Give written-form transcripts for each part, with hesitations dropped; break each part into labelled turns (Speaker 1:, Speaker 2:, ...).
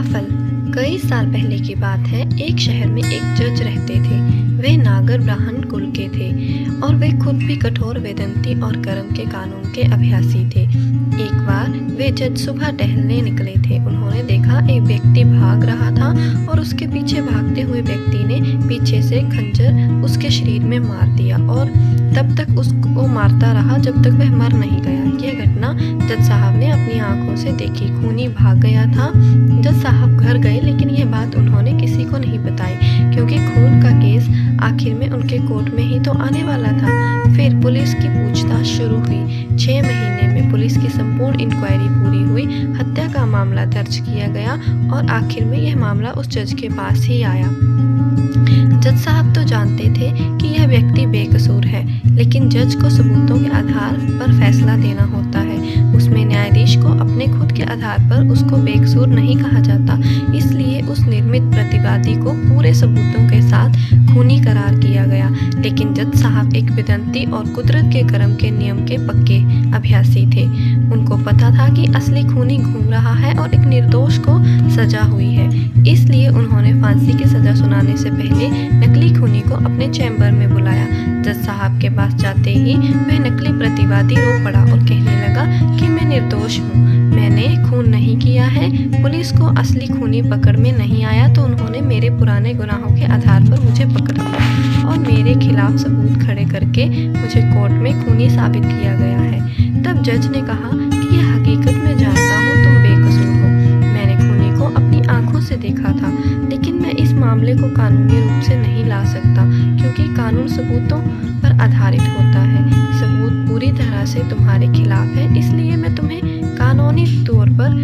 Speaker 1: फल। कई साल पहले की बात है। एक शहर में एक जज रहते थे। वे नागर ब्राह्मण कुल के थे और वे खुद भी कठोर वेदांती और कर्म के कानून के अभ्यासी थे। एक बार वे जज सुबह टहलने निकले थे। उन्होंने देखा एक व्यक्ति भाग रहा था और उसके पीछे भागते हुए व्यक्ति ने पीछे से खंजर उसके शरीर में मार दिया और तब तक उसको मारता रहा जब तक वह मर नहीं गया। यह घटना जज साहब ने अपनी आंखों से देखी। खूनी भाग गया था। जज साहब घर गए, लेकिन यह बात उन्होंने किसी को नहीं बताई, क्योंकि खून का केस आखिर में उनके कोर्ट में ही तो आने वाला था। फिर पुलिस की पूछताछ शुरू हुई। 6 महीने में पुलिस की संपूर्ण इंक्वायरी पूरी हुई। हत्या का मामला दर्ज किया गया और आखिर में यह मामला उस जज के पास ही आया। जज साहब तो जानते थे कि यह व्यक्ति बेकसूर है, लेकिन जज को सबूतों के आधार पर फैसला देना होता है। उसमें न्यायाधीश को अपने खुद के आधार पर उसको बेकसूर नहीं कहा जाता, इसलिए उस निर्मित प्रतिवादी को पूरे सबूतों के साथ खूनी करार किया गया। लेकिन जज साहब एक वेदांती और कुदरत के कर्म के नियम के पक्के अभ्यासी थे। उनको पता था कि असली खूनी घूम रहा है और एक निर्दोष को सजा हुई है, इसलिए उन्होंने फांसी की सजा सुनाने से पहले नकली खूनी को अपने चैम्बर में बुलाया। जज साहब के पास जाते ही वह नकली प्रतिवादी रो पड़ा और कहने लगा कि मैं निर्दोष हूँ, मैंने खून नहीं किया है। पुलिस को असली खूनी पकड़ में नहीं आया तो उन्होंने मेरे पुराने गुनाहों के आधार पर मुझे पकड़ लिया और मेरे खिलाफ सबूत खड़े करके मुझे कोर्ट में खूनी साबित किया गया है। तब जज ने कहा कि यह हकीकत मैं जानता हूँ, तुम बेकसूर हो। मैंने खूनी को अपनी आंखों से देखा था, लेकिन मैं इस मामले को कानूनी रूप से नहीं ला सकता, क्योंकि कानून सबूतों पर आधारित होता है। सबूत पूरी तरह से तुम्हारे खिलाफ है, इसलिए मैं तुम्हें कानूनी तौर पर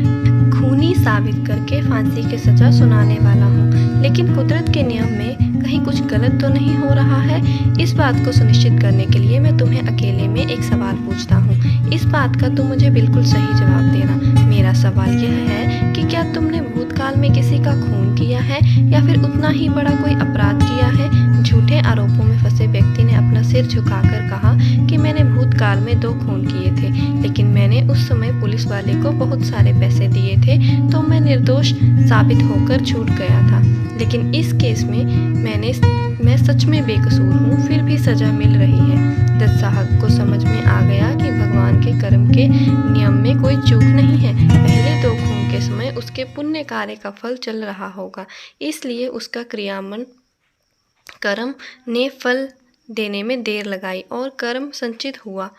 Speaker 1: खूनी साबित करके फांसी की सजा सुनाने वाला हूँ। लेकिन कुदरत के नियम में कहीं कुछ गलत तो नहीं हो रहा है? इस बात को सुनिश्चित करने के लिए मैं तुम्हें अकेले में एक सवाल पूछता हूँ। इस बात का तुम मुझे बिल्कुल सही जवाब देना। मेरा सवाल यह है कि क्या तुमने भूतकाल में किसी का खून किया है या फिर उतना ही बड़ा कोई अपराध किया है? झूठे आरोपों में फंसे व्यक्ति ने अपना सिर झुकाकर कहा कि मैंने भूतकाल में 2 खून किए थे, लेकिन मैंने उस समय पुलिस वाले को बहुत सारे पैसे दिए थे, तो मैं निर्दोष साबित होकर छूट गया था। लेकिन इस केस में मैं सच में बेकसूर हूँ, फिर भी सजा मिल रही है। जज साहब को समझ में आ गया कि भगवान के कर्म के नियम में कोई चूक नहीं है। पहले 2 खून के समय उसके पुण्य कार्य का फल चल रहा होगा, इसलिए उसका क्रियान्वयन कर्म ने फल देने में देर लगाई और कर्म संचित हुआ।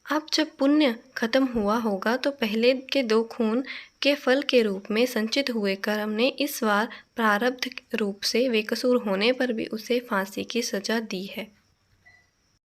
Speaker 1: अब जब पुण्य खत्म हुआ होगा तो पहले के 2 खून के फल के रूप में संचित हुए कर्म ने इस बार प्रारब्ध रूप से बेकसूर होने पर भी उसे फांसी की सजा दी है।